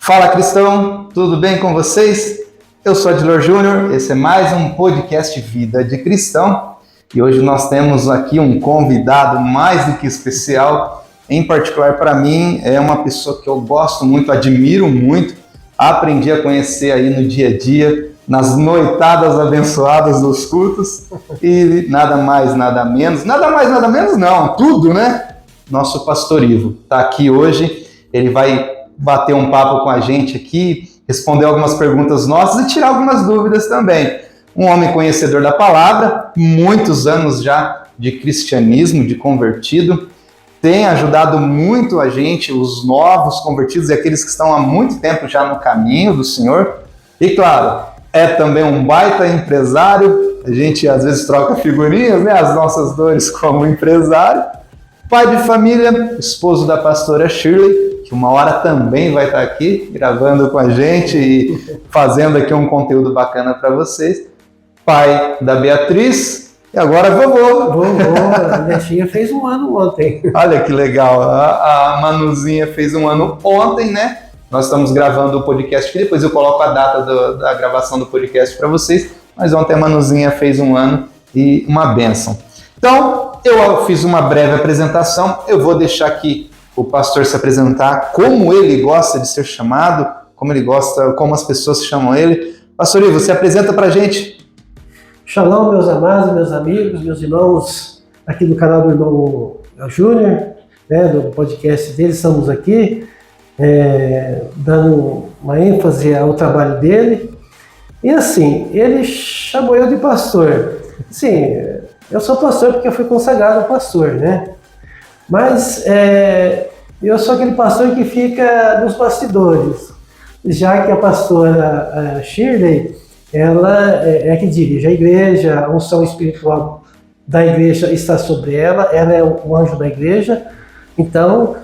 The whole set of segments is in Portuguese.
Fala cristão, tudo bem com vocês? Eu sou Adilor Júnior, esse é mais um podcast Vida de Cristão e hoje nós temos aqui um convidado mais do que especial, em particular para mim, é uma pessoa que eu gosto muito, admiro muito, aprendi a conhecer aí no dia a dia, nas noitadas abençoadas dos cultos e nada mais, nada menos não, tudo, né? Nosso pastor Ivo está aqui hoje, ele vai bater um papo com a gente aqui, responder algumas perguntas nossas e tirar algumas dúvidas também. Um homem conhecedor da palavra, muitos anos já de cristianismo, de convertido, tem ajudado muito a gente, os novos convertidos e aqueles que estão há muito tempo já no caminho do Senhor. E claro, é também um baita empresário, a gente às vezes troca figurinhas, né? As nossas dores como empresário. Pai de família, esposo da pastora Shirley, que uma hora também vai estar aqui gravando com a gente e fazendo aqui um conteúdo bacana para vocês. Pai da Beatriz e agora vovô. Vovô, a netinha fez um ano ontem. Olha que legal, a Manuzinha fez um ano ontem, né? Nós estamos gravando o podcast aqui, depois eu coloco a data da gravação do podcast para vocês, mas ontem a Manuzinha fez um ano e uma bênção. Então, eu fiz uma breve apresentação, eu vou deixar aqui o pastor se apresentar, como ele gosta de ser chamado, como as pessoas chamam ele. Pastor Ivo, se apresenta pra gente. Shalom, meus amados, meus amigos, meus irmãos aqui do canal do irmão Júnior, né, do podcast dele, estamos aqui dando uma ênfase ao trabalho dele. E assim, ele chamou eu de pastor. Sim, eu sou pastor porque eu fui consagrado pastor, né? Mas eu sou aquele pastor que fica nos bastidores, já que a pastora Shirley, ela é que dirige a igreja, a unção espiritual da igreja está sobre ela é o anjo da igreja. Então,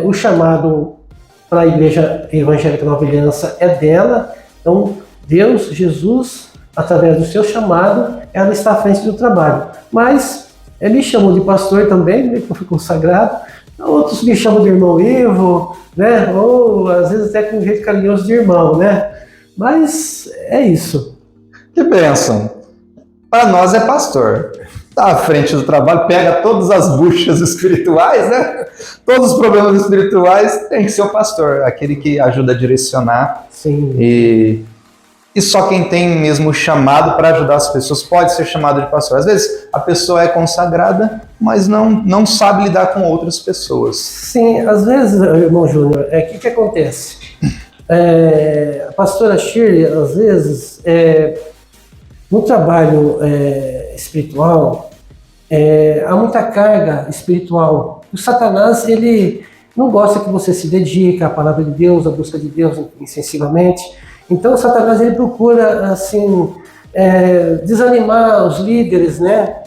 o chamado para a igreja evangélica Nova Aliança é dela. Então, Deus, Jesus, através do seu chamado, ela está à frente do trabalho. Mas ele me chamou de pastor também, né, que eu fui consagrado. Outros me chamam de irmão Ivo, né? Ou às vezes até com um jeito carinhoso de irmão, né? Mas é isso. Que bênção! Para nós é pastor. Está à frente do trabalho, pega todas as buchas espirituais, né? Todos os problemas espirituais, tem que ser o pastor, aquele que ajuda a direcionar. Sim. E só quem tem mesmo o chamado para ajudar as pessoas pode ser chamado de pastor. Às vezes a pessoa é consagrada, mas não sabe lidar com outras pessoas. Sim, às vezes, irmão Júnior, o que acontece? A pastora Shirley, às vezes, no trabalho espiritual, há muita carga espiritual. O Satanás, ele não gosta que você se dedique à palavra de Deus, à busca de Deus insensivamente. Então, o Satanás, ele procura, assim, desanimar os líderes, né?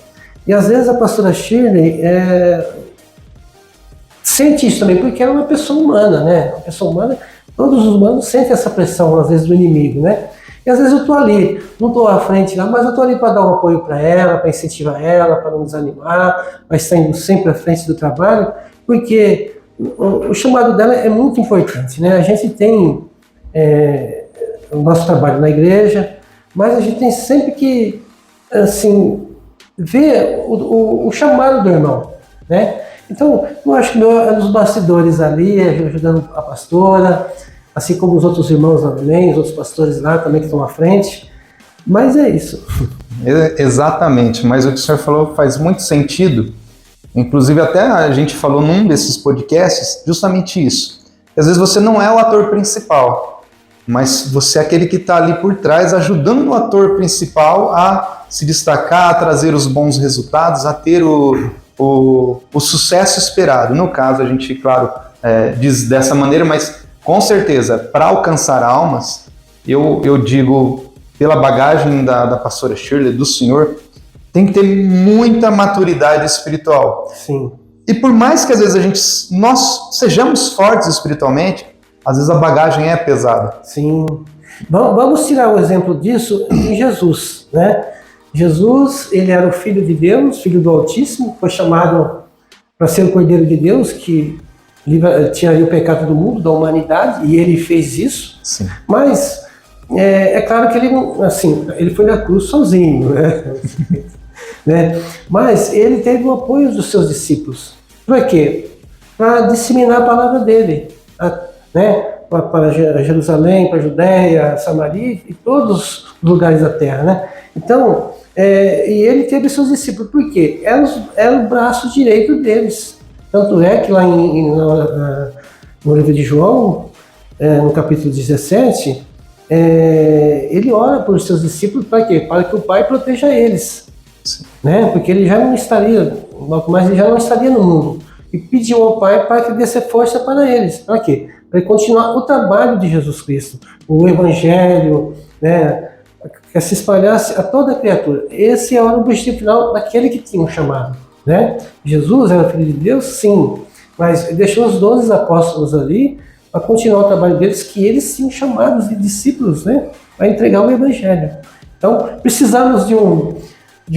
E às vezes a pastora Shirley sente isso também, porque ela é uma pessoa humana, né? Uma pessoa humana, todos os humanos sentem essa pressão, às vezes, do inimigo, né? E às vezes eu estou ali, não estou à frente lá, mas eu estou ali para dar um apoio para ela, para incentivar ela, para não desanimar, mas estar indo sempre à frente do trabalho, porque o chamado dela é muito importante, né? A gente tem o nosso trabalho na igreja, mas a gente tem sempre que, assim, ver o chamado do irmão, né? Então, eu acho que é nos bastidores ali, ajudando a pastora, assim como os outros irmãos lá também, os outros pastores lá também que estão à frente, mas é isso. Exatamente, mas o que o senhor falou faz muito sentido, inclusive até a gente falou num desses podcasts justamente isso, que às vezes você não é o ator principal, mas você é aquele que está ali por trás, ajudando o ator principal a se destacar, a trazer os bons resultados, a ter o sucesso esperado. No caso, a gente, claro, diz dessa maneira, mas com certeza, para alcançar almas, eu digo, pela bagagem da pastora Shirley, do senhor, tem que ter muita maturidade espiritual. Sim. E por mais que às vezes nós sejamos fortes espiritualmente, às vezes a bagagem é pesada. Sim. Vamos tirar o exemplo disso em Jesus, né? Jesus, ele era o Filho de Deus, Filho do Altíssimo, foi chamado para ser o Cordeiro de Deus, que tiraria o pecado do mundo, da humanidade, e ele fez isso. Sim. Mas é claro que ele não, assim, ele foi na cruz sozinho, né? Né? Mas ele teve o apoio dos seus discípulos. Para quê? Para disseminar a palavra dele, né? Para Jerusalém, para a Judéia, Samaria e todos os lugares da terra, né? Então, e ele teve seus discípulos, por quê? Era o braço direito deles. Tanto é que lá no livro de João, no capítulo 17, ele ora por seus discípulos para quê? Para que o Pai proteja eles. Né? Porque ele já não estaria, logo mais ele já não estaria no mundo. E pediu ao Pai para que desse força para eles. Para quê? Para continuar o trabalho de Jesus Cristo, o Evangelho, né? Que se espalhasse a toda a criatura. Esse era o objetivo final daquele que tinha um chamado. Né? Jesus era filho de Deus, sim, mas deixou os 12 apóstolos ali para continuar o trabalho deles, que eles tinham chamados de discípulos, né? Para entregar o Evangelho. Então, precisamos de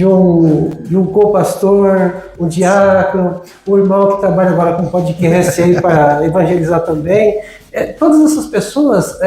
um co-pastor, um diácono, um irmão que trabalha agora com podcast aí para evangelizar também. Todas essas pessoas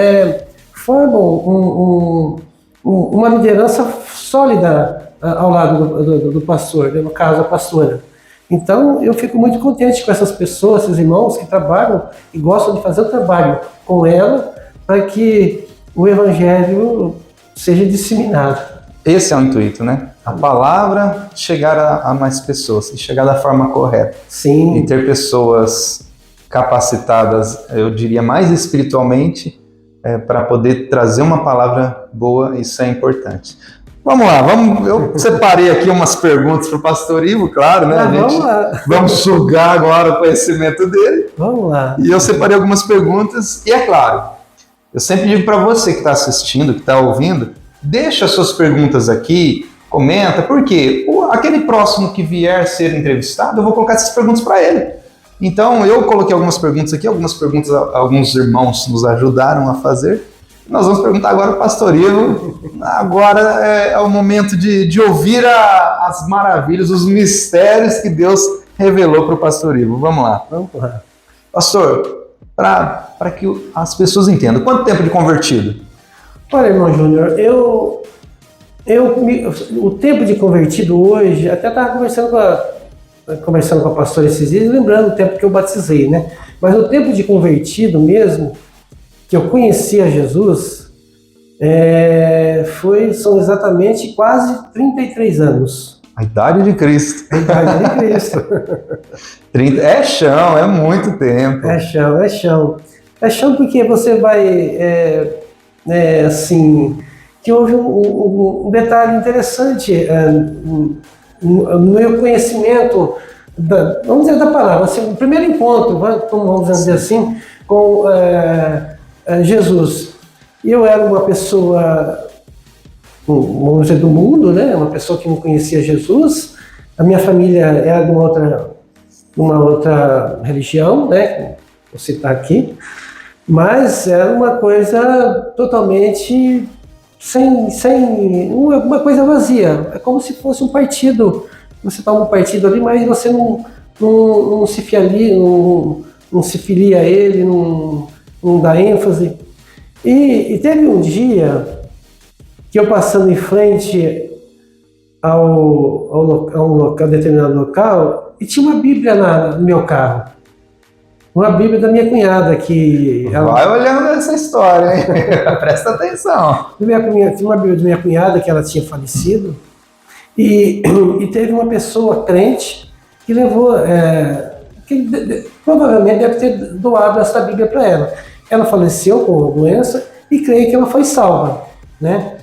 formam uma liderança sólida ao lado do pastor, no caso a pastora. Então eu fico muito contente com essas pessoas, esses irmãos que trabalham e gostam de fazer o trabalho com ela para que o Evangelho seja disseminado. Esse é o intuito, né? A palavra chegar a mais pessoas e chegar da forma correta. Sim. E ter pessoas capacitadas, eu diria mais espiritualmente, para poder trazer uma palavra boa, isso é importante. Vamos lá, eu separei aqui umas perguntas para o pastor Ivo, claro, né? Vamos lá. Vamos sugar agora o conhecimento dele. Vamos lá. E eu separei algumas perguntas, e é claro, eu sempre digo para você que está assistindo, que está ouvindo, deixa suas perguntas aqui, comenta, porque aquele próximo que vier ser entrevistado, eu vou colocar essas perguntas para ele. Então, eu coloquei algumas perguntas aqui, algumas perguntas alguns irmãos nos ajudaram a fazer. Nós vamos perguntar agora ao pastor Ivo. Agora é o momento de ouvir as maravilhas, os mistérios que Deus revelou para o pastor Ivo. Vamos lá. Vamos lá. Pastor, para que as pessoas entendam, quanto tempo de convertido? Olha, irmão Júnior, o tempo de convertido hoje, até estava conversando com a pastora esses dias, lembrando o tempo que eu batizei, né? Mas o tempo de convertido mesmo, que eu conheci a Jesus, são exatamente quase 33 anos. A idade de Cristo. A idade de Cristo. 30, é chão, é muito tempo. É chão, é chão. É chão porque você vai, assim, que houve um detalhe interessante no meu conhecimento, vamos dizer, da palavra, assim, o primeiro encontro, vamos dizer assim, com Jesus. Eu era uma pessoa, vamos dizer, do mundo, né? Uma pessoa que não conhecia Jesus. A minha família era de uma outra religião, né? Vou citar aqui. Mas era uma coisa totalmente uma coisa vazia. É como se fosse um partido. Você toma um partido ali, mas você não se filia a ele, não dá ênfase. E teve um dia que eu passando em frente a um determinado local e tinha uma Bíblia no meu carro. Uma Bíblia da minha cunhada que... Vai olhando essa história, hein? Presta atenção. Tinha uma Bíblia da minha cunhada que ela tinha falecido e teve uma pessoa crente que levou... que provavelmente deve ter doado essa Bíblia para ela. Ela faleceu com a doença e creio que ela foi salva, né?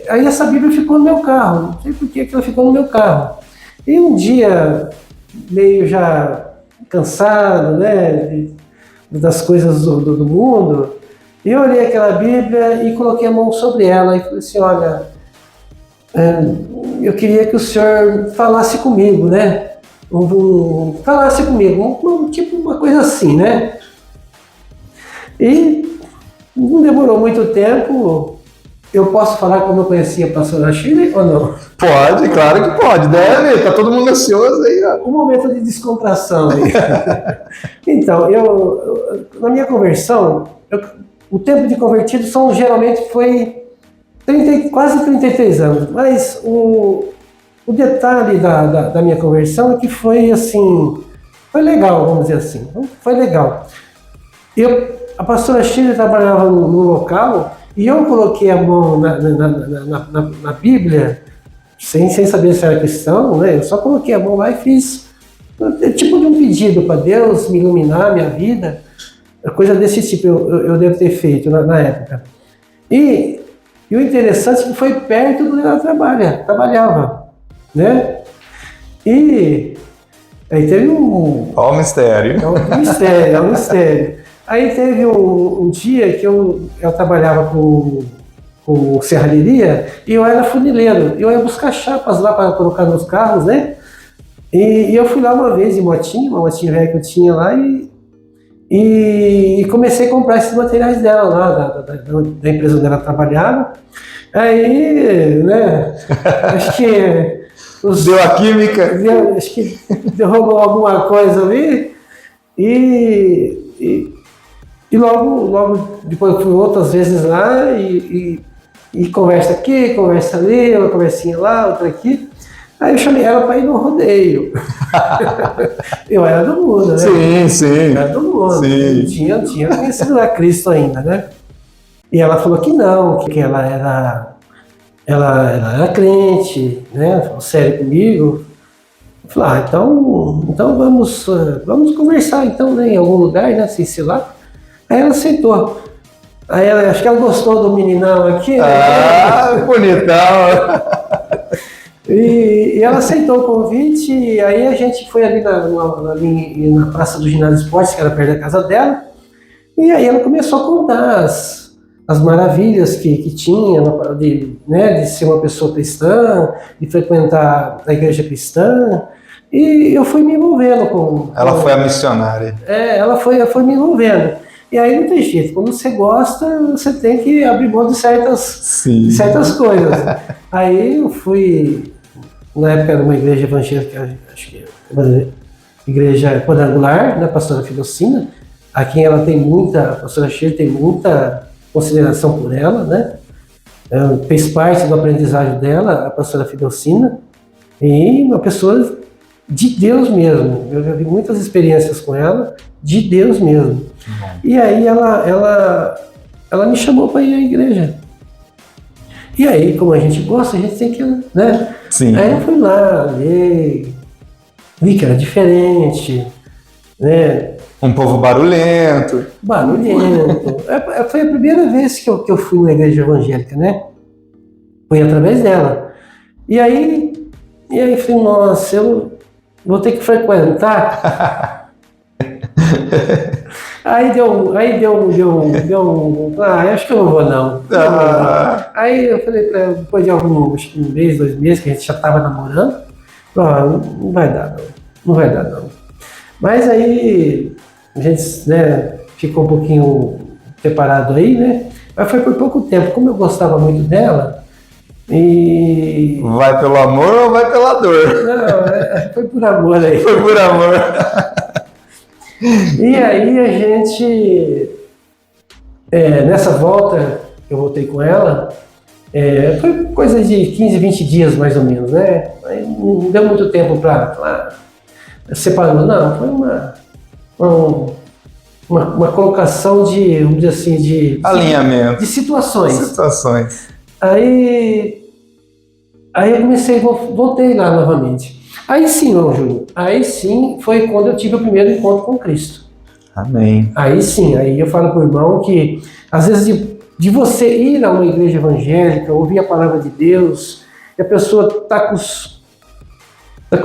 Aí essa Bíblia ficou no meu carro, não sei por que ela ficou no meu carro. E um dia, meio já cansado, né, das coisas do mundo, eu olhei aquela Bíblia e coloquei a mão sobre ela e falei assim, olha, eu queria que o senhor falasse comigo, né? Falasse comigo, tipo uma coisa assim, né? E não demorou muito tempo, Eu posso falar como eu conhecia a pastora Shirley ou não? Pode, claro que pode. Deve, tá todo mundo ansioso aí, ó. Um momento de descontração aí. Então, na minha conversão, o tempo de convertido geralmente foi quase 33 anos, mas o detalhe da minha conversão é que foi assim, foi legal, vamos dizer assim, foi legal. A pastora Shirley trabalhava no local e eu coloquei a mão na Bíblia, sem saber se era cristão, né? Eu só coloquei a mão lá e fiz tipo de um pedido para Deus me iluminar a minha vida, coisa desse tipo eu devo ter feito na época. E o interessante é que foi perto do onde ela trabalhava, né? E aí teve Ó o mistério. É um mistério. Aí teve um dia que eu trabalhava com serralheria e eu era funileiro. Eu ia buscar chapas lá para colocar nos carros, né? E eu fui lá uma vez de motinha, uma motinha velha que eu tinha lá e comecei a comprar esses materiais dela lá, da empresa onde ela trabalhava. Aí, né, acho que... Deu a química. Acho que derrubou alguma coisa ali e logo depois eu fui outras vezes lá e conversa aqui, conversa ali, uma conversinha lá, outra aqui. Aí eu chamei ela para ir no rodeio. Eu era do mundo, né? Sim. Eu era do mundo. Sim. Não tinha conhecido a Cristo ainda, né? E ela falou que não, que ela era crente, né? Falou sério comigo. Eu falei, então vamos conversar então, né? Em algum lugar, né? Assim, sei lá. Aí ela aceitou. Aí acho que ela gostou do meninão aqui. Ah, bonitão. E ela aceitou o convite, e aí a gente foi ali na Praça do Ginásio Esportes, que era perto da casa dela, e aí ela começou a contar as maravilhas que tinha, de ser uma pessoa cristã, de frequentar a igreja cristã, e eu fui me envolvendo com... Ela foi a missionária. Ela foi me envolvendo. E aí não tem jeito, quando você gosta, você tem que abrir mão de certas coisas. Aí eu fui, na época era uma igreja evangélica, acho que é uma igreja quadrangular, da pastora Filocina, a quem ela tem a pastora Shirley tem muita consideração por ela, né? Ela fez parte do aprendizagem dela, a pastora Filocina, e uma pessoa de Deus mesmo. Eu já vi muitas experiências com ela, de Deus mesmo. E aí ela me chamou para ir à igreja. E aí, como a gente gosta, a gente tem que, né? Sim. Aí eu fui lá, vi que era diferente, né? Um povo barulhento. Foi a primeira vez que eu fui na igreja evangélica, né? Foi através dela. E aí eu falei, nossa, eu vou ter que frequentar. Aí deu acho que eu não vou não. Aí eu falei pra ela, depois de um mês, 2 meses, que a gente já tava namorando, não vai dar não. Mas aí a gente, né, ficou um pouquinho separado aí, né? Mas foi por pouco tempo, como eu gostava muito dela, e... Vai pelo amor ou vai pela dor? Não, foi por amor aí. Foi por amor. E aí a gente, nessa volta que eu voltei com ela, foi coisa de 15, 20 dias mais ou menos, né? Aí não deu muito tempo para separar, não, foi uma colocação de, vamos dizer assim, de alinhamento, de situações. Aí eu voltei lá novamente. Aí sim, Júnior, aí sim foi quando eu tive o primeiro encontro com Cristo. Amém. Aí sim, aí eu falo para o irmão que às vezes de você ir a uma igreja evangélica, ouvir a palavra de Deus, e a pessoa está com os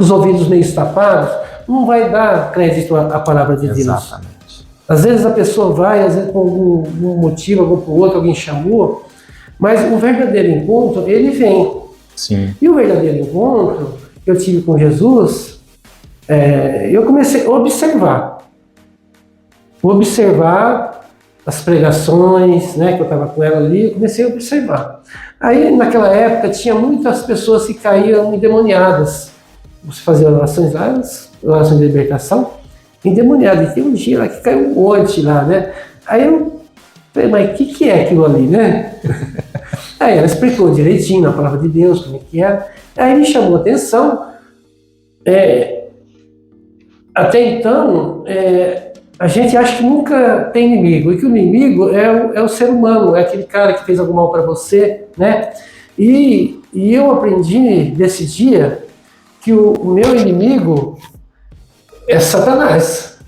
ouvidos meio tapados, não vai dar crédito à palavra de Deus. Exatamente. Às vezes a pessoa vai, às vezes por algum motivo, algum por outro, alguém chamou, mas o verdadeiro encontro, ele vem. Sim. E o verdadeiro encontro que eu tive com Jesus, eu comecei a observar as pregações, né, que eu estava com ela ali, eu comecei a observar. Aí, naquela época, tinha muitas pessoas que caíam endemoniadas. Você fazia orações lá, orações de libertação, endemoniadas. E tem um dia lá que caiu um monte lá, né? Aí eu falei, mas o que é aquilo ali, né? Aí ela explicou direitinho na palavra de Deus, como é que era. Aí me chamou a atenção. Até então, a gente acha que nunca tem inimigo, e que o inimigo é o ser humano, é aquele cara que fez algum mal para você, né? E eu aprendi nesse dia que o meu inimigo é Satanás,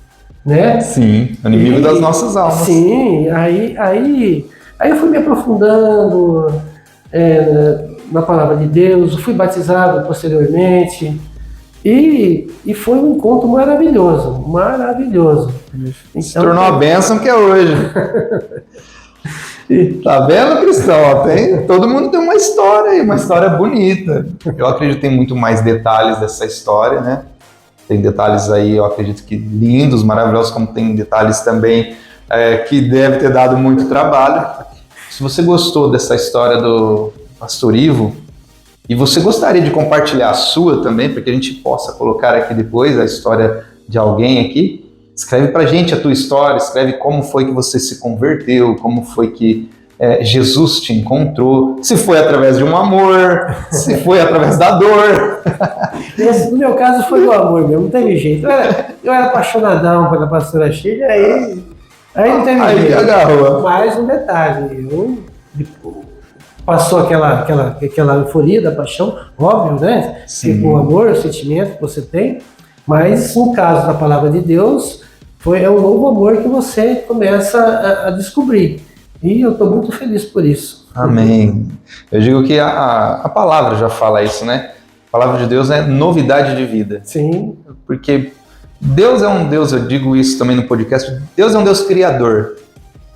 né? Sim, o inimigo das nossas almas. Sim, aí eu fui me aprofundando na palavra de Deus, fui batizado posteriormente, e foi um encontro maravilhoso, maravilhoso. Então, se tornou a bênção que é hoje. Tá vendo, cristão? Todo mundo tem uma história, uma história bonita. Eu acredito que tem muito mais detalhes dessa história, né? Tem detalhes aí, eu acredito que lindos, maravilhosos, como tem detalhes também que deve ter dado muito trabalho. Se você gostou dessa história do Pastor Ivo, e você gostaria de compartilhar a sua também, para que a gente possa colocar aqui depois a história de alguém aqui, escreve pra gente a tua história, escreve como foi que você se converteu, como foi que Jesus te encontrou, se foi através de um amor, se foi através da dor. No meu caso foi do amor mesmo, não teve jeito. Eu era apaixonadão pela pastora Sheila, aí não teve jeito. Aí agarrou. Mais um detalhe, passou aquela euforia da paixão, óbvio, né? Tipo, o amor, o sentimento que você tem, mas no caso da palavra de Deus, é um novo amor que você começa a descobrir. E eu estou muito feliz por isso. Amém. Eu digo que a palavra já fala isso, né? A palavra de Deus é novidade de vida. Sim. Porque Deus é um Deus, eu digo isso também no podcast, Deus é um Deus criador.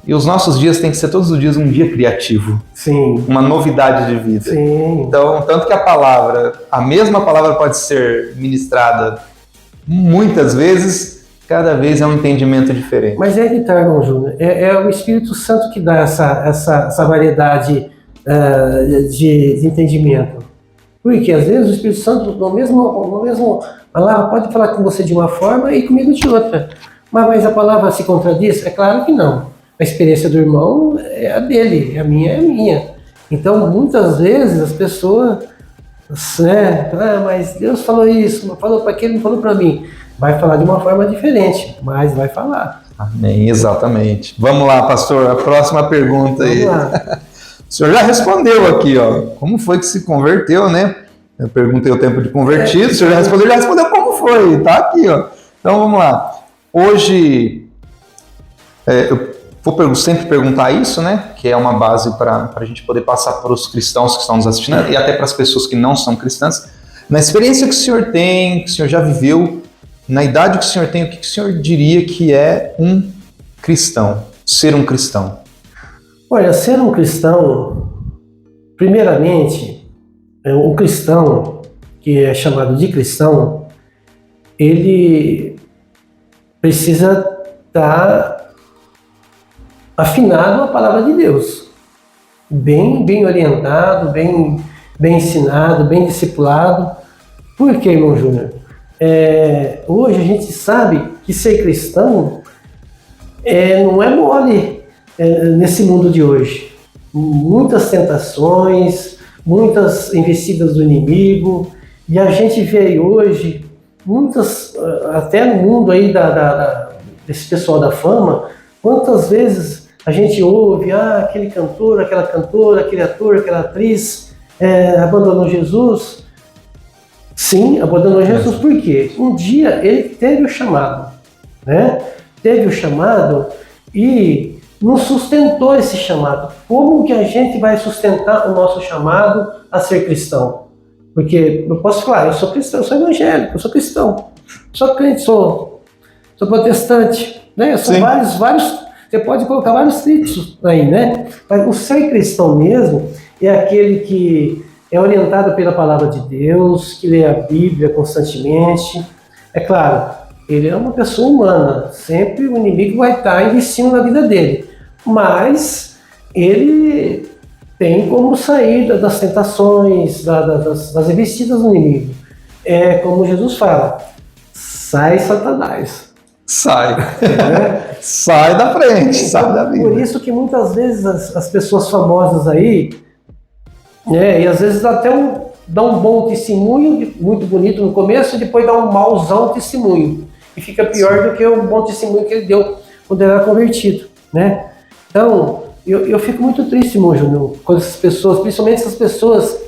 E os nossos dias têm que ser todos os dias um dia criativo. Sim. Uma novidade de vida. Sim. Então, tanto que a mesma palavra pode ser ministrada muitas vezes, cada vez é um entendimento diferente. Mas é que tá, irmão Júnior, é o Espírito Santo que dá essa variedade de entendimento. Porque às vezes o Espírito Santo, no mesmo palavra, pode falar com você de uma forma e comigo de outra. Mas a palavra se contradiz? É claro que não. A experiência do irmão é a dele, a minha é a minha. Então, muitas vezes as pessoas, mas Deus falou isso, falou para aquele, não falou para mim. Vai falar de uma forma diferente, mas vai falar. Amém, exatamente. Vamos lá, pastor, a próxima pergunta aí. Vamos lá. O senhor já respondeu aqui, ó. Como foi que se converteu, né? Eu perguntei o tempo de convertido, o senhor já respondeu como foi, tá aqui, ó. Então vamos lá. Hoje, eu vou sempre perguntar isso, né? Que é uma base para a gente poder passar para os cristãos que estão nos assistindo e até para as pessoas que não são cristãs. Na experiência que o senhor tem, que o senhor já viveu, na idade que o senhor tem, o que o senhor diria que é um cristão? Ser um cristão? Olha, ser um cristão, primeiramente, um cristão, que é chamado de cristão, ele precisa estar afinado à palavra de Deus, bem orientado, bem ensinado, bem discipulado. Por quê, irmão Júnior? Hoje a gente sabe que ser cristão não é mole nesse mundo de hoje. Muitas tentações, muitas investidas do inimigo, e a gente vê aí hoje muitas, até no mundo aí desse pessoal da fama, quantas vezes a gente ouve, aquele cantor, aquela cantora, aquele ator, aquela atriz abandonou Jesus. Sim, abandonou Jesus por quê? Um dia ele teve o chamado, né? Teve o chamado e não sustentou esse chamado. Como que a gente vai sustentar o nosso chamado a ser cristão? Porque eu posso falar, eu sou cristão, eu sou evangélico, eu sou cristão, sou crente, sou protestante, né? São vários, você pode colocar vários títulos aí, né? Mas o ser cristão mesmo é aquele que é orientado pela palavra de Deus, que lê a Bíblia constantemente. É claro, ele é uma pessoa humana, sempre o inimigo vai estar investindo na vida dele. mas ele tem como sair das tentações, das investidas do inimigo. É como Jesus fala, sai Satanás. Sai. Né? Sai da frente, sai da vida. Por isso que muitas vezes as pessoas famosas aí, né, e às vezes até dá um bom testemunho, muito bonito no começo, e depois dá um mauzão testemunho. E fica pior do que o bom testemunho que ele deu quando ele era convertido, né? Então, eu fico muito triste, irmão Júnior, quando essas pessoas, principalmente essas pessoas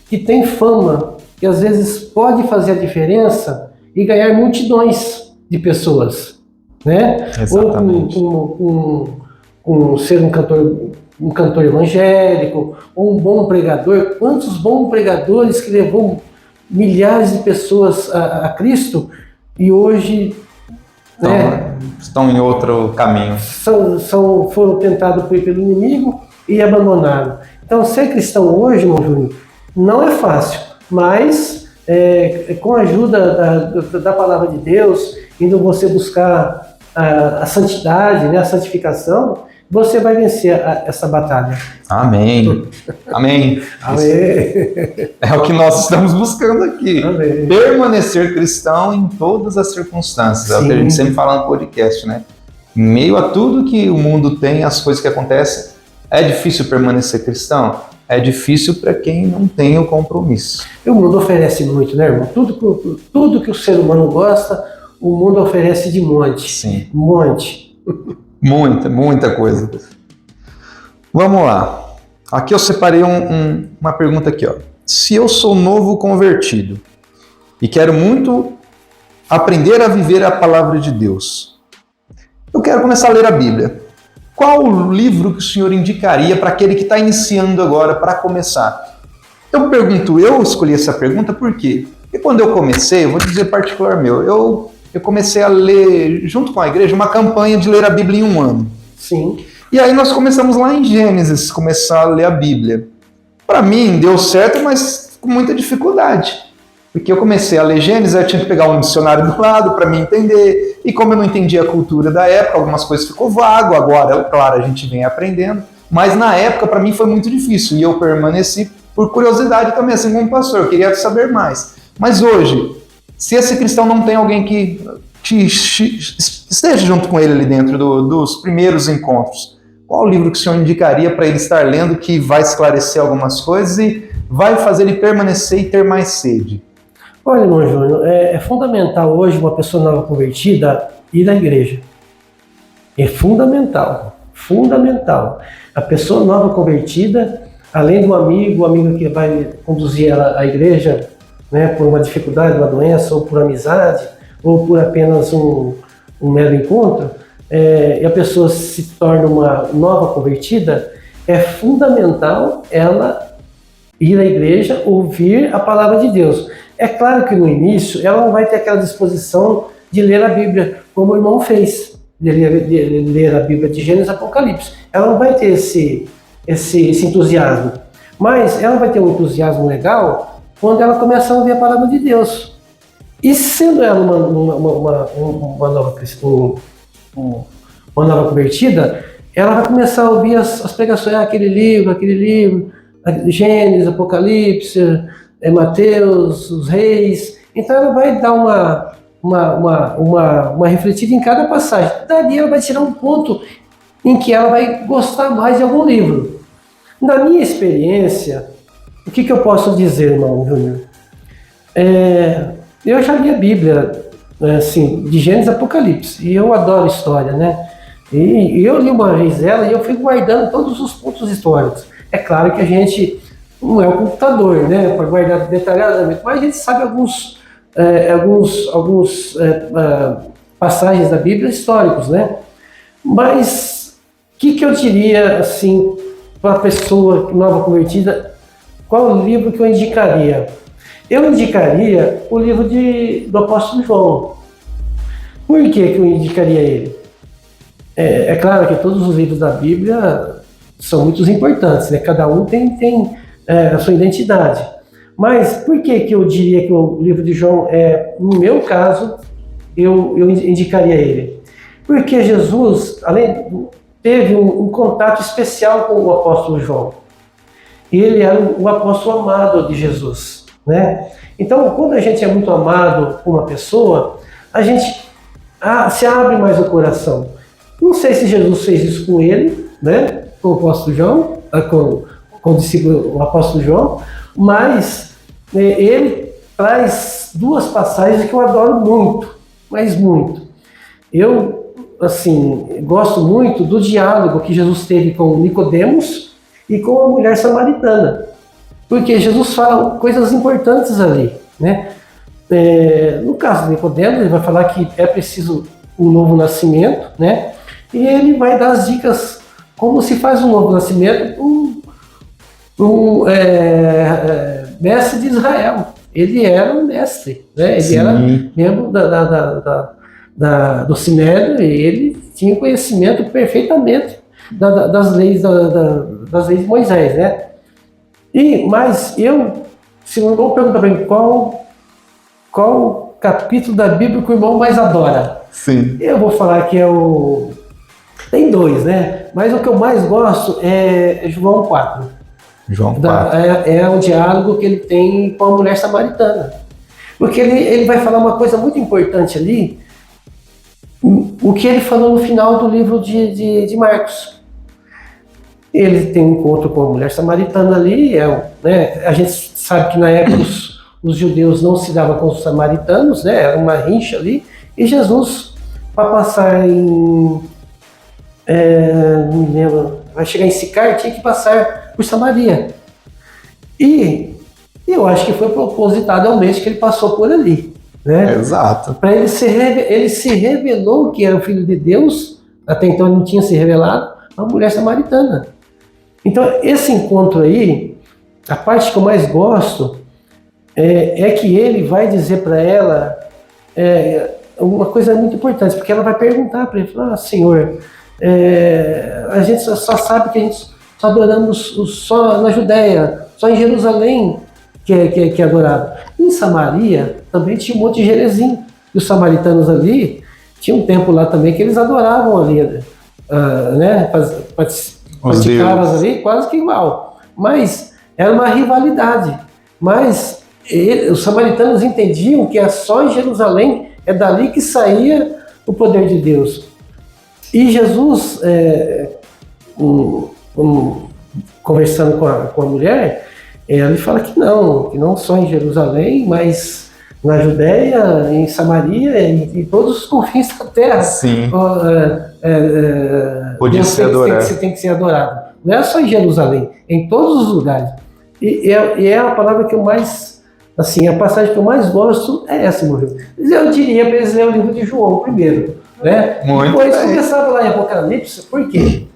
que têm fama, que às vezes pode fazer a diferença e ganhar multidões de pessoas, né? Exatamente. Ou com ser um cantor evangélico, ou um bom pregador. Quantos bons pregadores que levou milhares de pessoas a Cristo e hoje Estão em outro caminho. Foram tentados pelo inimigo e abandonaram. Então, ser cristão hoje, irmão Júnior, não é fácil, mas com a ajuda da palavra de Deus, indo você buscar a santidade, né, a santificação, você vai vencer essa batalha. Amém. Amém. Amém. É o que nós estamos buscando aqui. Amém. Permanecer cristão em todas as circunstâncias. Sim. É o que a gente sempre fala no podcast, né? Em meio a tudo que o mundo tem, as coisas que acontecem, é difícil permanecer cristão? É difícil para quem não tem o compromisso. O mundo oferece muito, né, irmão? Tudo que o ser humano gosta, o mundo oferece de monte. Sim. Monte. Muita coisa. Vamos lá. Aqui eu separei uma pergunta aqui, ó. Se eu sou novo convertido e quero muito aprender a viver a palavra de Deus, eu quero começar a ler a Bíblia. Qual o livro que o senhor indicaria para aquele que está iniciando agora, para começar? Eu escolhi essa pergunta por quê? Porque quando eu comecei, eu vou dizer particular meu, eu comecei a ler, junto com a igreja, uma campanha de ler a Bíblia em um ano. Sim. E aí nós começamos lá em Gênesis, começar a ler a Bíblia. Para mim deu certo, mas com muita dificuldade. Porque eu comecei a ler Gênesis, eu tinha que pegar um dicionário do lado para me entender. E como eu não entendia a cultura da época, algumas coisas ficou vago. Agora, claro, a gente vem aprendendo. Mas na época, para mim, foi muito difícil. E eu permaneci por curiosidade também, assim como pastor. Eu queria saber mais. Mas hoje, se esse cristão não tem alguém que esteja junto com ele ali dentro dos primeiros encontros, qual o livro que o senhor indicaria para ele estar lendo que vai esclarecer algumas coisas e vai fazer ele permanecer e ter mais sede? Olha, irmão Júnior, é fundamental hoje uma pessoa nova convertida ir na igreja. É fundamental. A pessoa nova convertida, além do amigo, o amigo que vai conduzir ela à igreja, né, por uma dificuldade, uma doença, ou por amizade, ou por apenas um mero encontro, e a pessoa se torna uma nova convertida, é fundamental ela ir à igreja, ouvir a palavra de Deus. É claro que no início ela não vai ter aquela disposição de ler a Bíblia, como o irmão fez, de ler a Bíblia de Gênesis e Apocalipse. Ela não vai ter esse entusiasmo, mas ela vai ter um entusiasmo legal quando ela começa a ouvir a palavra de Deus. E sendo ela uma nova convertida, ela vai começar a ouvir as pregações, aquele livro, Gênesis, Apocalipse, Mateus, os Reis. Então ela vai dar uma refletida em cada passagem. Dali ela vai tirar um ponto em que ela vai gostar mais de algum livro. Na minha experiência, o que eu posso dizer, irmão Júnior? Eu já li a Bíblia, assim, de Gênesis e Apocalipse, e eu adoro história, né? E eu li uma vez ela e eu fui guardando todos os pontos históricos. É claro que a gente não é um computador, né, para guardar detalhadamente, mas a gente sabe alguns passagens da Bíblia históricos, né? Mas o que eu diria, assim, para a pessoa nova convertida? Qual o livro que eu indicaria? Eu indicaria o livro do apóstolo João. Por que eu indicaria ele? É claro que todos os livros da Bíblia são muito importantes, né? Cada um tem a sua identidade. Mas por que eu diria que o livro de João, no meu caso, eu indicaria ele? Porque Jesus, teve um contato especial com o apóstolo João. Ele era o apóstolo amado de Jesus, né? Então, quando a gente é muito amado por uma pessoa, a gente se abre mais o coração. Não sei se Jesus fez isso com ele, né? Com o apóstolo João, com o discípulo, o apóstolo João, mas ele traz duas passagens que eu adoro muito, mas muito. Eu, assim, gosto muito do diálogo que Jesus teve com Nicodemos e com a mulher samaritana, porque Jesus fala coisas importantes ali, né? No caso de Nicodemos, ele vai falar que é preciso um novo nascimento, né? E ele vai dar as dicas como se faz um novo nascimento mestre de Israel. Ele era um mestre, né? Ele era membro do Sinédrio, e ele tinha conhecimento perfeitamente das leis de Moisés, né? Mas se o irmão perguntar para mim qual capítulo da Bíblia que o irmão mais adora, Sim. Eu vou falar que tem dois, né? Mas o que eu mais gosto é João 4. João 4. É o diálogo que ele tem com a mulher samaritana. Porque ele vai falar uma coisa muito importante ali, o que ele falou no final do livro de Marcos. Ele tem um encontro com a mulher samaritana ali, né? A gente sabe que na época os judeus não se davam com os samaritanos, né? Era uma rincha ali, e Jesus, para passar não me lembro, vai chegar em Sicar, tinha que passar por Samaria. E eu acho que foi propositadamente que ele passou por ali, né? Exato. Para ele se revelou que era o Filho de Deus, até então ele não tinha se revelado, a mulher samaritana. Então, esse encontro aí, a parte que eu mais gosto é que ele vai dizer para ela uma coisa muito importante, porque ela vai perguntar para ele, Senhor, a gente só sabe que a gente só adoramos só na Judéia, só em Jerusalém que é adorado. Em Samaria também tinha um monte de Jerezim, e os samaritanos ali, tinha um templo lá também que eles adoravam ali, né? Praticavam ali quase que igual, mas era uma rivalidade. Mas os samaritanos entendiam que é só em Jerusalém, é dali que saía o poder de Deus. E Jesus, conversando com a mulher, ele fala que não só em Jerusalém, mas na Judéia, em Samaria, em todos os confins da terra. Sim. Deus tem que ser adorado. Não é só em Jerusalém, é em todos os lugares. E é a palavra que eu mais, assim, a passagem que eu mais gosto é essa, meu irmão. Eu diria para eles lerem o livro de João primeiro, né? Muito depois bem. começava lá em Apocalipse, por quê?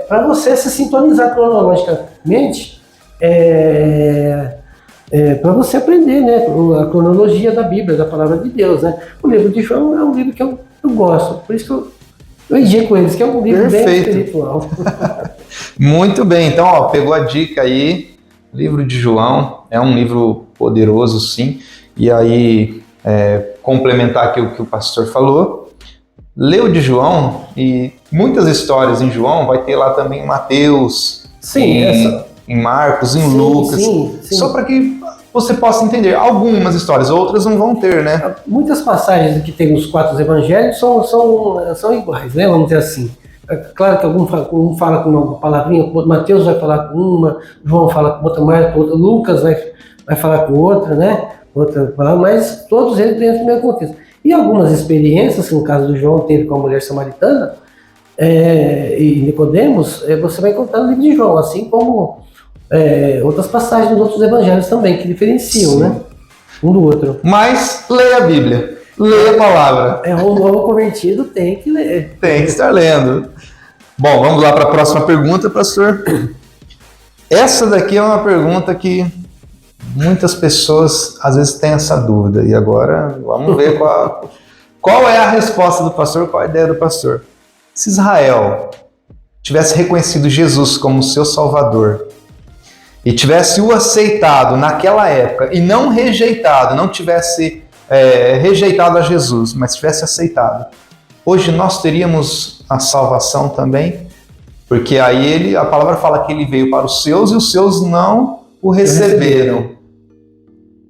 Para você se sintonizar cronologicamente, para você aprender, né, a cronologia da Bíblia, da palavra de Deus, né? O livro de João é um livro que eu gosto, por isso que eu indico eles, que é um livro bem espiritual. Muito bem, então pegou a dica aí, livro de João, é um livro poderoso sim, e aí complementar aqui o que o pastor falou, leu de João, e muitas histórias em João, vai ter lá também em Mateus, em Marcos, em Lucas, sim. Só para que você possa entender. Algumas histórias, outras não vão ter, né? Muitas passagens que tem nos 4 evangelhos são iguais, né? Vamos dizer assim. É claro que um fala com uma palavrinha, Mateus vai falar com uma, João fala com outra, Lucas vai falar com outra, né? Outra palavra, mas todos eles dentro do mesmo contexto. E algumas experiências, que no caso do João teve com a mulher samaritana e Nicodemos, você vai encontrar no livro de João, assim como outras passagens dos outros evangelhos também, que diferenciam, sim, né? Um do outro. Mas leia a Bíblia, leia a palavra. Um novo convertido tem que ler. Tem que estar lendo. Bom, vamos lá para a próxima pergunta, pastor. Essa daqui é uma pergunta que muitas pessoas às vezes têm essa dúvida. E agora vamos ver qual é a resposta do pastor, qual a ideia do pastor. Se Israel tivesse reconhecido Jesus como seu Salvador e tivesse o aceitado naquela época e não rejeitado, não tivesse rejeitado a Jesus, mas tivesse aceitado, hoje nós teríamos a salvação também? Porque aí a palavra fala que ele veio para os seus e os seus não o receberam.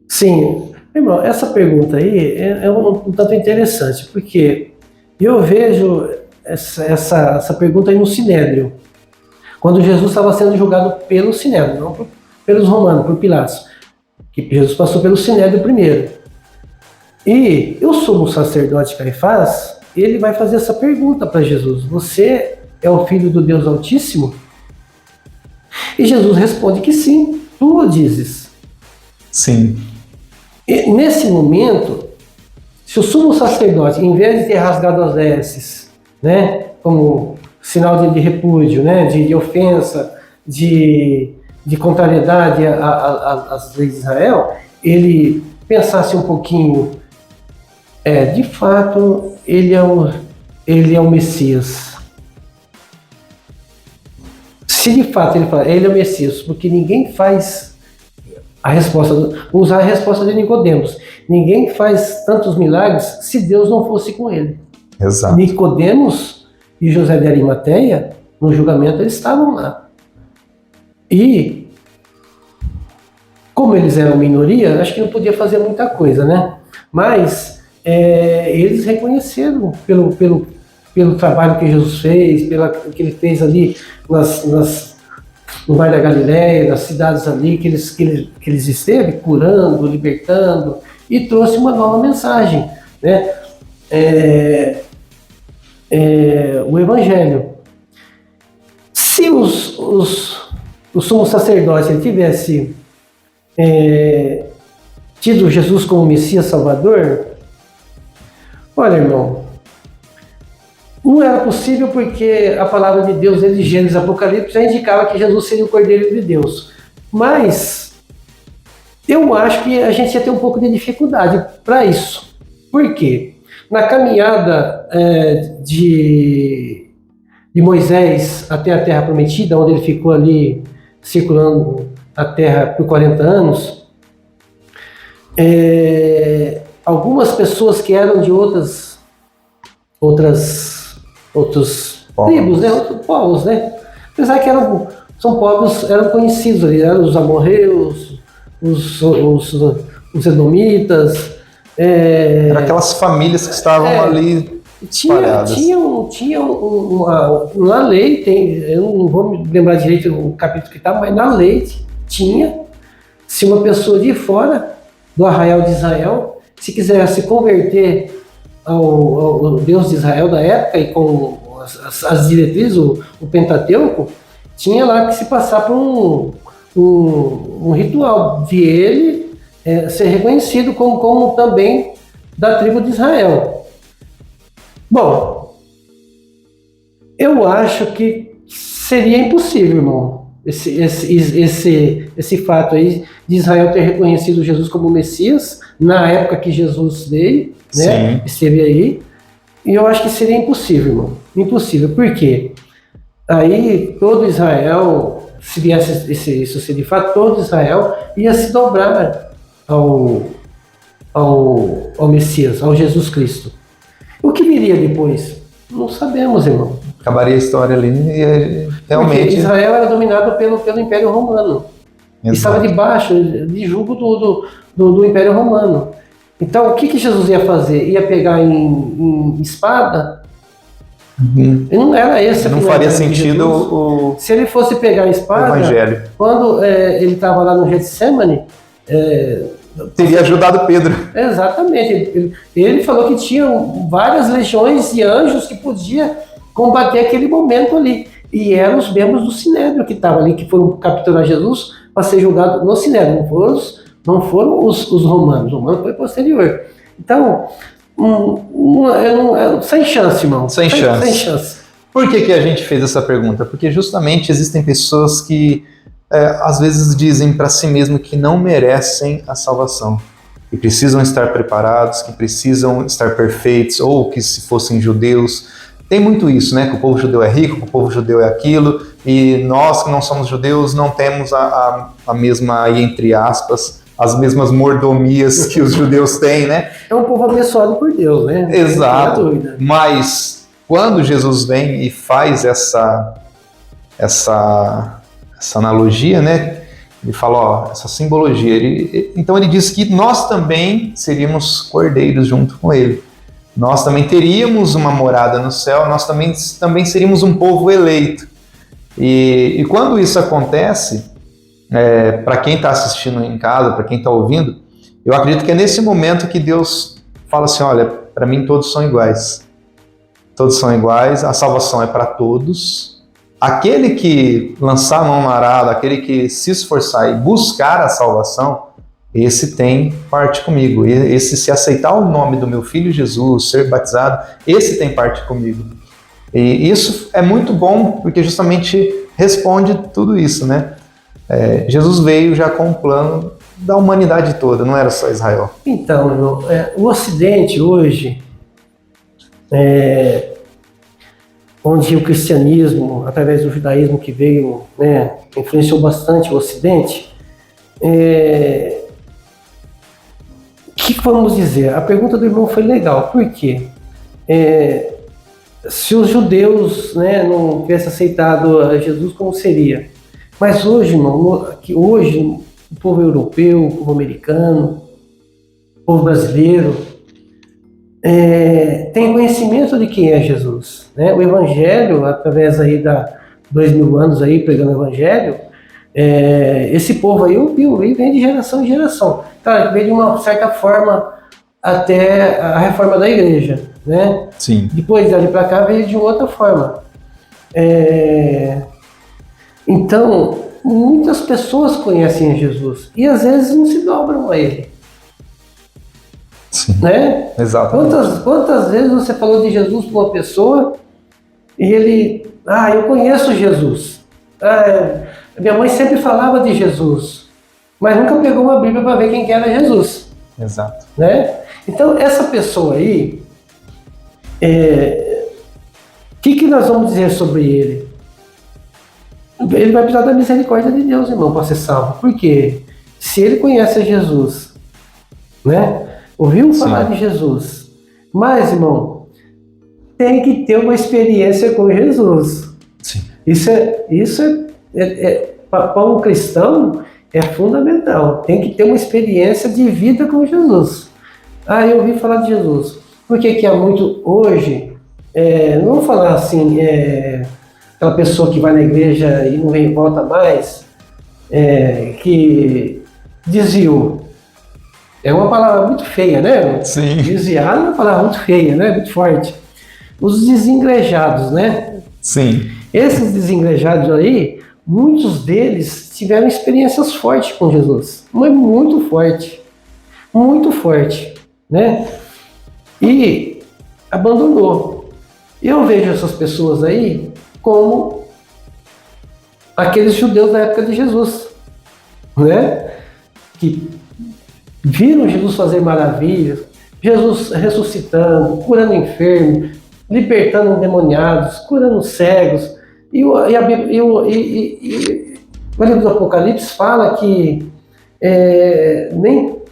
Sim, irmão, essa pergunta aí é um tanto interessante, porque eu vejo essa pergunta aí no Sinédrio, quando Jesus estava sendo julgado pelo Sinédrio, não pelos romanos, por Pilatos, que Jesus passou pelo Sinédrio primeiro. E o sumo sacerdote Caifás, ele vai fazer essa pergunta para Jesus: você é o filho do Deus Altíssimo? E Jesus responde que sim, tu o dizes. Sim. E nesse momento, se o sumo sacerdote, em vez de ter rasgado as vestes, né, como sinal de repúdio, né, de ofensa, de contrariedade às leis de Israel, ele pensasse um pouquinho, de fato, ele é o Messias. Se de fato ele fala, ele é o Messias, porque ninguém faz usar a resposta de Nicodemos, ninguém faz tantos milagres se Deus não fosse com ele. Exato. Nicodemos e José de Arimateia, no julgamento, eles estavam lá. E, como eles eram minoria, acho que não podia fazer muita coisa, né? Mas eles reconheceram pelo trabalho que Jesus fez, que ele fez ali no Mar da Galileia, nas cidades ali que eles esteve curando, libertando, e trouxe uma nova mensagem, né? O Evangelho. Se o sumo sacerdote ele tivesse tido Jesus como Messias Salvador, olha, irmão, não era possível, porque a palavra de Deus, desde Gênesis e Apocalipse, já indicava que Jesus seria o Cordeiro de Deus. Mas eu acho que a gente ia ter um pouco de dificuldade para isso. Por quê? Na caminhada de Moisés até a Terra Prometida, onde ele ficou ali circulando a Terra por 40 anos, algumas pessoas que eram de outros tribos, né? Outros povos, né? Apesar que são povos, eram conhecidos ali, eram os amorreus, os edomitas. Eram aquelas famílias que estavam ali espalhadas. Tinha uma lei, eu não vou me lembrar direito o capítulo que estava, mas na lei tinha, se uma pessoa de fora do arraial de Israel, se quisesse converter ao Deus de Israel da época e com as diretrizes, o Pentateuco, tinha lá que se passar por um ritual de ele ser reconhecido como também da tribo de Israel. Bom, eu acho que seria impossível, irmão, esse fato aí de Israel ter reconhecido Jesus como Messias na época que Jesus veio, né? Esteve aí, e eu acho que seria impossível, irmão. Impossível. Por quê? Aí todo Israel, se viesse isso ser de fato, todo Israel ia se dobrar ao Messias, ao Jesus Cristo. O que viria depois? Não sabemos, irmão. Acabaria a história ali e realmente... Porque Israel era dominado pelo Império Romano. Exato. Estava debaixo de jugo do Império Romano. Então, o que Jesus ia fazer? Ia pegar em espada? Uhum. Não era esse. Não faria sentido se ele fosse pegar a espada, Evangelho. Quando ele estava lá no Getsemane, teria ajudado Pedro. Exatamente. Ele falou que tinha várias legiões de anjos que podia combater aquele momento ali. E eram os membros do Sinédrio que estavam ali, que foram capturar Jesus para ser julgado no Sinédrio. Não foram os romanos. O romano foi posterior. Então, sem chance, irmão. Sem chance. Por que a gente fez essa pergunta? Porque justamente existem pessoas que às vezes dizem para si mesmo que não merecem a salvação, que precisam estar preparados, que precisam estar perfeitos, ou que se fossem judeus. Tem muito isso, né? Que o povo judeu é rico, que o povo judeu é aquilo, e nós que não somos judeus não temos a mesma, aí, entre aspas, as mesmas mordomias que os judeus têm, né? É um povo abençoado por Deus, né? Exato. Não tem dúvida. Mas quando Jesus vem e faz essa analogia, né? Ele fala, ó, essa simbologia. Então ele diz que nós também seríamos cordeiros junto com ele. Nós também teríamos uma morada no céu, nós também seríamos um povo eleito. E quando isso acontece, para quem está assistindo em casa, para quem está ouvindo, eu acredito que é nesse momento que Deus fala assim, olha, para mim todos são iguais. Todos são iguais, a salvação é para todos. Aquele que lançar a mão na arada, aquele que se esforçar e buscar a salvação, esse tem parte comigo. Esse, se aceitar o nome do meu filho Jesus, ser batizado, esse tem parte comigo. E isso é muito bom, porque justamente responde tudo isso, né? Jesus veio já com um plano da humanidade toda, não era só Israel. Então, irmão, o Ocidente hoje, onde o cristianismo, através do judaísmo que veio, né, influenciou bastante o Ocidente, o que vamos dizer? A pergunta do irmão foi legal, por quê? Se os judeus, né, não tivessem aceitado a Jesus, como seria? Mas hoje, irmão, hoje o povo europeu, o povo americano, o povo brasileiro, tem conhecimento de quem é Jesus, né? O Evangelho, através aí 2000 anos aí pregando o Evangelho, esse povo aí ouviu, e vem de geração em geração. Claro, vem de uma certa forma até a reforma da igreja, né? Sim. Depois dali para cá veio de outra forma. Então, muitas pessoas conhecem a Jesus e às vezes não se dobram a ele. Sim. Né? Exatamente. Quantas vezes você falou de Jesus para uma pessoa e ele, eu conheço Jesus. Minha mãe sempre falava de Jesus, mas nunca pegou uma Bíblia para ver quem que era Jesus. Exato. Né? Então, essa pessoa aí, o que nós vamos dizer sobre ele? Ele vai precisar da misericórdia de Deus, irmão, para ser salvo. Por quê? Se ele conhece a Jesus, né? Ouviu falar de Jesus, mas, irmão, tem que ter uma experiência com Jesus. Sim. Isso para um cristão é fundamental. Tem que ter uma experiência de vida com Jesus. Eu ouvi falar de Jesus. Por que há muito hoje, não vou falar assim, aquela pessoa que vai na igreja e não vem e volta mais, que desviou. É uma palavra muito feia, né? Sim. Desviar é uma palavra muito feia, né? Muito forte. Os desengrejados, né? Sim. Esses desengrejados aí, muitos deles tiveram experiências fortes com Jesus. Mas muito forte, né? E abandonou. Eu vejo essas pessoas aí como aqueles judeus da época de Jesus, né? Que viram Jesus fazer maravilhas, Jesus ressuscitando, curando enfermos, libertando endemoniados, curando cegos. E o livro do Apocalipse fala que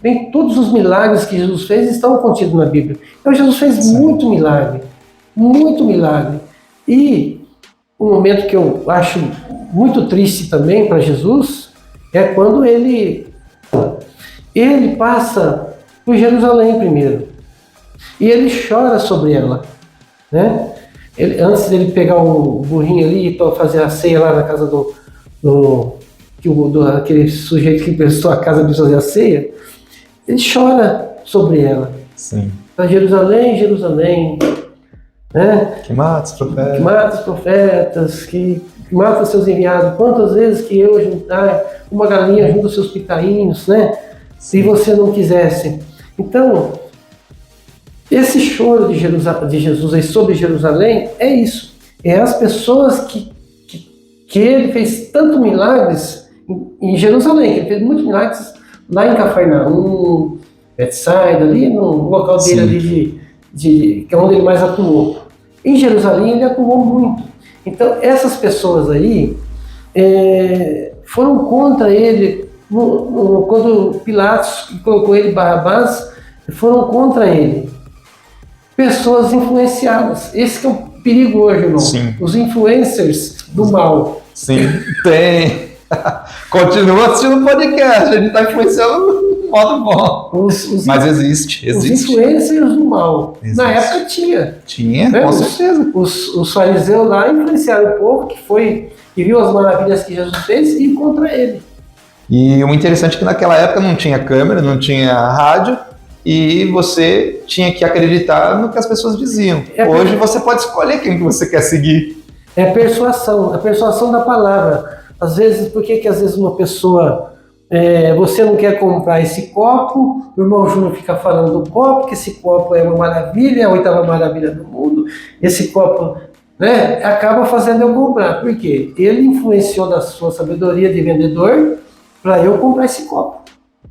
nem todos os milagres que Jesus fez estão contidos na Bíblia. Então Jesus fez muito milagre. E um momento que eu acho muito triste também para Jesus é quando ele passa por Jerusalém primeiro. E ele chora sobre ela, né? Antes dele pegar um burrinho ali e fazer a ceia lá na casa aquele sujeito que prestou a casa para fazer a ceia, ele chora sobre ela. Sim. Para Jerusalém, né? Que mata os profetas. Que mata os profetas, que mata os seus enviados. Quantas vezes que eu juntar uma galinha junto aos seus picainhos, né? Se você não quisesse. Então, esse choro de Jesus aí sobre Jerusalém é isso. É as pessoas que ele fez tantos milagres em Jerusalém. Ele fez muitos milagres lá em Cafarnaum, Betsaida, ali no local dele ali que é onde ele mais atuou. Em Jerusalém ele atuou muito. Então, essas pessoas aí foram contra ele quando Pilatos colocou ele Barrabás, foram contra ele. Pessoas influenciadas. Esse que é o perigo hoje, irmão. Sim. Os influencers do mal. Sim, tem. Continua assistindo o podcast, a gente está influenciando de modo bom. Mas existe. Os influencers do mal. Existe. Na época tinha. Tinha, né? Com certeza. Os fariseus lá influenciaram o povo que viu as maravilhas que Jesus fez e ir contra ele. E o interessante é que naquela época não tinha câmera, não tinha rádio, e você tinha que acreditar no que as pessoas diziam. Hoje você pode escolher quem que você quer seguir. É a persuasão da palavra. Às vezes, por que às vezes uma pessoa, você não quer comprar esse copo, o irmão Júnior fica falando do copo, que esse copo é uma maravilha, a 8ª maravilha do mundo, esse copo, né, acaba fazendo eu comprar. Por quê? Ele influenciou da sua sabedoria de vendedor para eu comprar esse copo.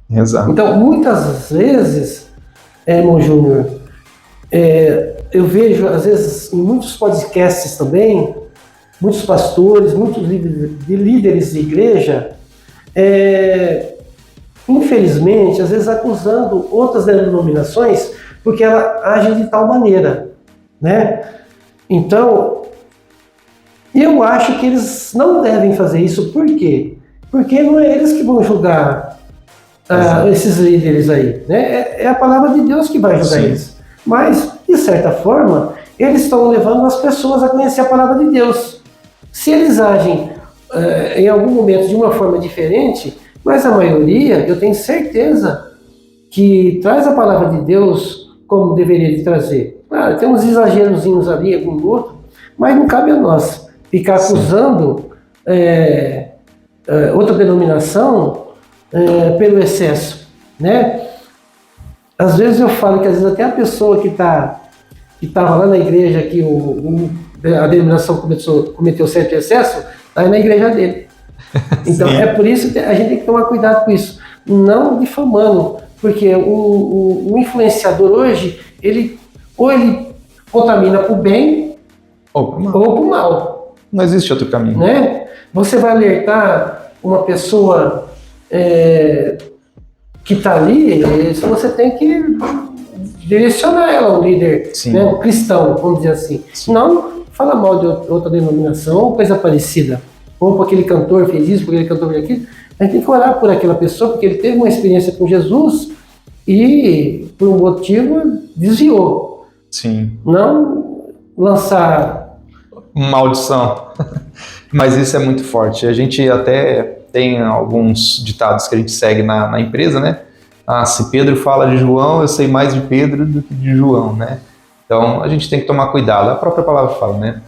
Exato. Então, muitas vezes, irmão Júnior, eu vejo, às vezes, em muitos podcasts também, muitos pastores, muitos líderes de igreja, infelizmente, às vezes acusando outras denominações porque ela age de tal maneira, né? Então, eu acho que eles não devem fazer isso. Por quê? Porque não é eles que vão julgar esses líderes aí, né? É a palavra de Deus que vai julgar eles. Mas, de certa forma, eles estão levando as pessoas a conhecer a palavra de Deus. Se eles agem em algum momento de uma forma diferente, mas a maioria, eu tenho certeza que traz a palavra de Deus como deveria de trazer. Claro, tem uns exagerozinhos ali, algum outro, mas não cabe a nós ficar acusando outra denominação pelo excesso, né? Às vezes eu falo que às vezes até a pessoa que estava lá na igreja que a denominação cometeu certo excesso, está na igreja dele. Então é por isso que a gente tem que tomar cuidado com isso, não difamando, porque o influenciador hoje, ele contamina para o bem ou para o mal. Não existe outro caminho. Né? Você vai alertar uma pessoa que está ali, você tem que direcionar ela, um líder, né, um cristão, vamos dizer assim. Não fala mal de outra denominação ou coisa parecida. Ou porque aquele cantor fez isso, porque aquele cantor fez aquilo. A gente tem que orar por aquela pessoa, porque ele teve uma experiência com Jesus e, por um motivo, desviou. Sim. Não lançar maldição. Mas isso é muito forte. A gente até tem alguns ditados que a gente segue na empresa, né? Se Pedro fala de João, eu sei mais de Pedro do que de João, né? Então a gente tem que tomar cuidado. A própria palavra fala, né?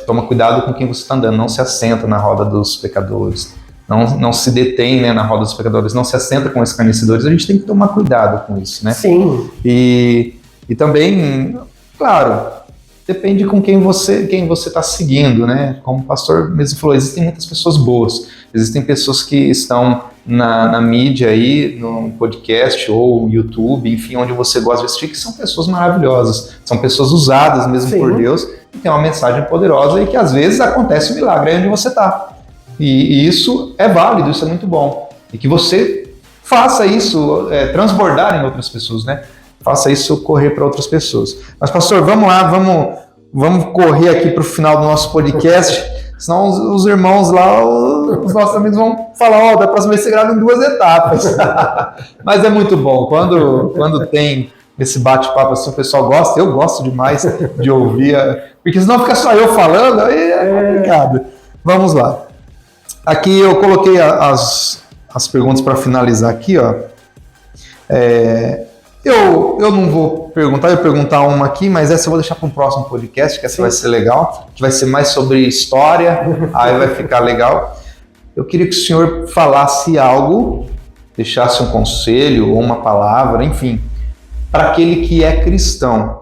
Toma cuidado com quem você está andando, não se assenta na roda dos pecadores, não se detém, né, na roda dos pecadores, não se assenta com escarnecedores. A gente tem que tomar cuidado com isso, né? Sim. E também, claro, depende com quem você está seguindo, né? Como o pastor mesmo falou, existem muitas pessoas boas, existem pessoas que estão na mídia aí, no podcast ou no YouTube, enfim, onde você gosta de assistir, que são pessoas maravilhosas, são pessoas usadas mesmo por Deus, que tem uma mensagem poderosa e que às vezes acontece um milagre aí onde você está. E isso é válido, isso é muito bom. E que você faça isso transbordar em outras pessoas, né? Faça isso correr para outras pessoas. Mas, pastor, vamos lá, vamos correr aqui para o final do nosso podcast, senão os irmãos lá, os nossos amigos vão falar, da próxima vez você grava em 2 etapas. Mas é muito bom, quando tem esse bate-papo assim, o pessoal gosta, eu gosto demais de ouvir, porque senão fica só eu falando, aí é complicado. Vamos lá. Aqui eu coloquei as perguntas para finalizar aqui, ó. Eu não vou perguntar, eu vou perguntar uma aqui, mas essa eu vou deixar para um próximo podcast, que essa vai ser legal, que vai ser mais sobre história, aí vai ficar legal. Eu queria que o senhor falasse algo, deixasse um conselho ou uma palavra, enfim, para aquele que é cristão,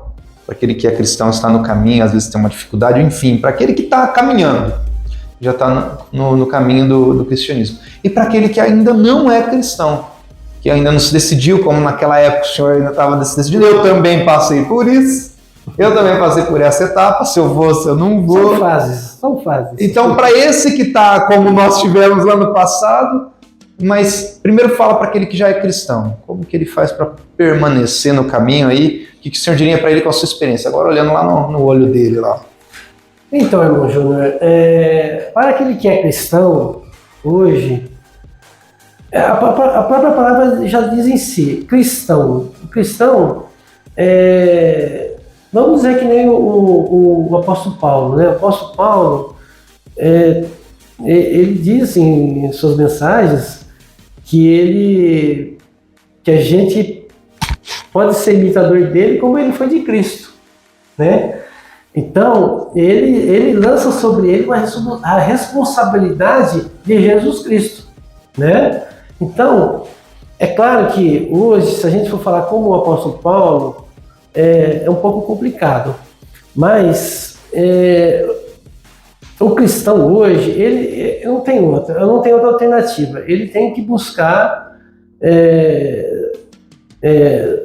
está no caminho, às vezes tem uma dificuldade, enfim, para aquele que está caminhando, já está no caminho do cristianismo, e para aquele que ainda não é cristão, que ainda não se decidiu, como naquela época o senhor ainda estava decidindo, eu também passei por isso, Eu também passei por essa etapa, se eu vou, se eu não vou. São fases. Então, para esse que está como nós tivemos lá no passado, mas primeiro fala para aquele que já é cristão, como que ele faz para permanecer no caminho aí? O que o senhor diria para ele com a sua experiência? Agora olhando lá no olho dele lá. Então, irmão Júnior, para aquele que é cristão, hoje, a própria palavra já diz em si, cristão. O cristão, vamos dizer que nem o apóstolo Paulo, né? O apóstolo Paulo, ele diz em suas mensagens que a gente pode ser imitador dele como ele foi de Cristo, né? Então, ele lança sobre ele a responsabilidade de Jesus Cristo, né? Então, é claro que hoje, se a gente for falar como o apóstolo Paulo, é um pouco complicado, mas o cristão hoje, eu não tenho outra alternativa, ele tem que buscar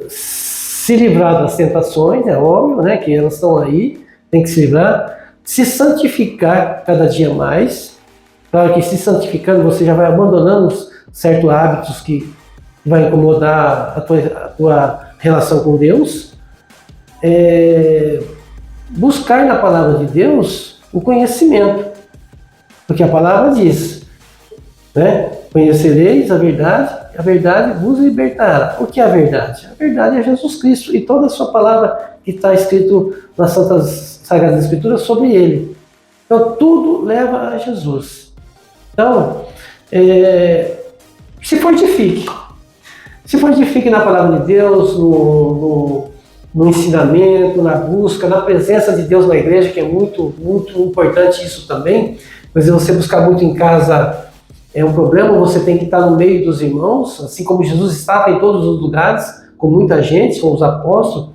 se livrar das tentações, é óbvio, né, que elas estão aí, tem que se livrar, se santificar cada dia mais. Claro que se santificando você já vai abandonando certos hábitos que vai incomodar a tua relação com Deus. Buscar na palavra de Deus o conhecimento, porque a palavra diz, né? Conhecereis a verdade vos libertará. O que é a verdade? A verdade é Jesus Cristo e toda a sua palavra que está escrito nas Santas Sagradas Escrituras sobre ele. Então tudo leva a Jesus. Então, se fortifique na palavra de Deus, no ensinamento, na busca, na presença de Deus na igreja, que é muito, muito importante isso também. Mas você buscar muito em casa é um problema, você tem que estar no meio dos irmãos, assim como Jesus estava em todos os lugares, com muita gente, com os apóstolos.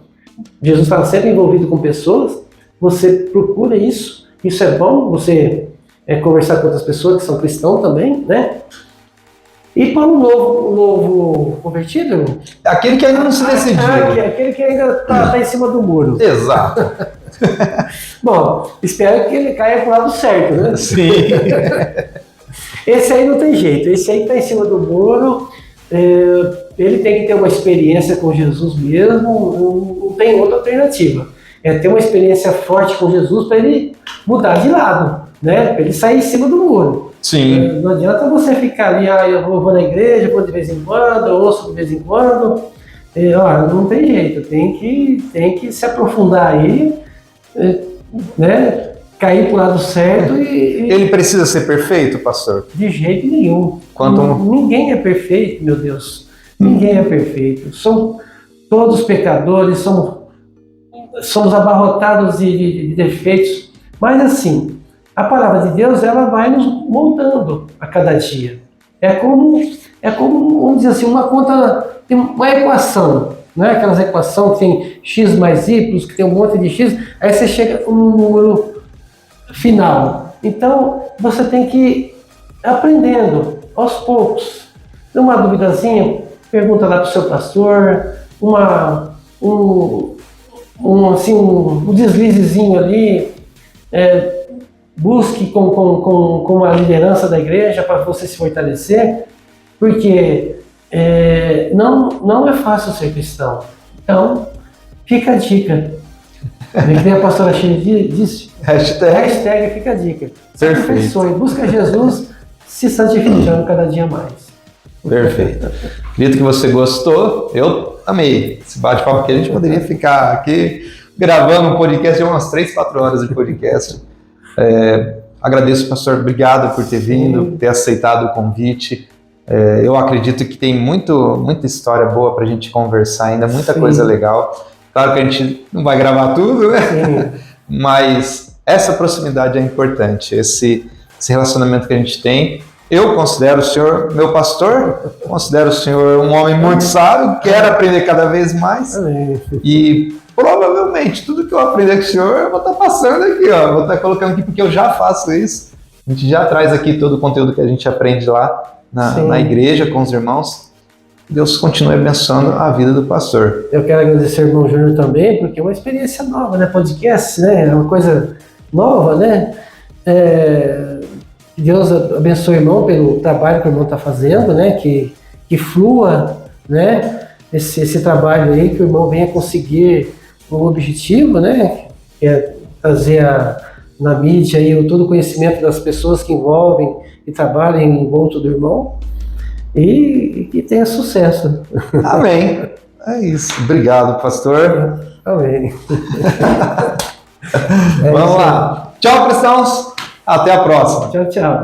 Jesus estava sempre envolvido com pessoas. Você procura isso é bom, você conversar com outras pessoas que são cristãos também, né? E para um novo convertido? Aquele que ainda não se decidiu. Aquele que ainda está em cima do muro. Exato. Bom, espero que ele caia para o lado certo, né? Sim. Esse aí não tem jeito, esse aí está em cima do muro, ele tem que ter uma experiência com Jesus mesmo, não tem outra alternativa. É ter uma experiência forte com Jesus para ele mudar de lado, né? Para ele sair em cima do muro. Sim. Não adianta você ficar ali, eu vou na igreja, vou de vez em quando, eu ouço de vez em quando. Não tem jeito, tem que se aprofundar aí, né? Cair para o lado certo e... Ele precisa ser perfeito, pastor? De jeito nenhum. Ninguém é perfeito, meu Deus. Ninguém é perfeito. São todos pecadores, somos abarrotados de defeitos. Mas assim, a palavra de Deus, ela vai nos moldando a cada dia. É como, vamos dizer assim, uma equação. Não é aquelas equações que tem x mais y, que tem um monte de x, aí você chega no número final. Então, você tem que ir aprendendo aos poucos. Tem uma duvidazinha, pergunta lá para o seu pastor, um deslizezinho ali, busque com a liderança da igreja para você se fortalecer, porque não é fácil ser cristão. Então, fica a dica. Que nem a pastora Shirley disse, hashtag fica a dica. Perfeito. Busca Jesus, se santificando cada dia mais. Perfeito. Acredito que você gostou. Eu amei esse bate-papo, porque a gente poderia ficar aqui gravando um podcast de umas 3-4 horas de podcast. Agradeço, pastor. Obrigado por ter vindo, por ter aceitado o convite. Eu acredito que tem muita história boa para a gente conversar ainda, muita coisa legal. Claro que a gente não vai gravar tudo, né? Sim. Mas essa proximidade é importante, esse relacionamento que a gente tem. Eu considero o senhor meu pastor, considero o senhor um homem muito sábio, quero aprender cada vez mais. E provavelmente tudo que eu aprender com o senhor eu vou estar passando aqui, ó, vou estar colocando aqui, porque eu já faço isso. A gente já traz aqui todo o conteúdo que a gente aprende lá na igreja com os irmãos. Deus continue abençoando a vida do pastor. Eu quero agradecer ao irmão Júnior também, porque é uma experiência nova, né? Podcast, né? É uma coisa nova, né? Deus abençoe o irmão pelo trabalho que o irmão está fazendo, né? Que flua, né? Esse trabalho aí, que o irmão venha conseguir um objetivo, né? Que é trazer na mídia aí todo o conhecimento das pessoas que envolvem e trabalham em volta do irmão. E que tenha sucesso. Amém. É isso. Obrigado, pastor. Amém. Vamos lá. Tchau, cristãos. Até a próxima. Tchau, tchau.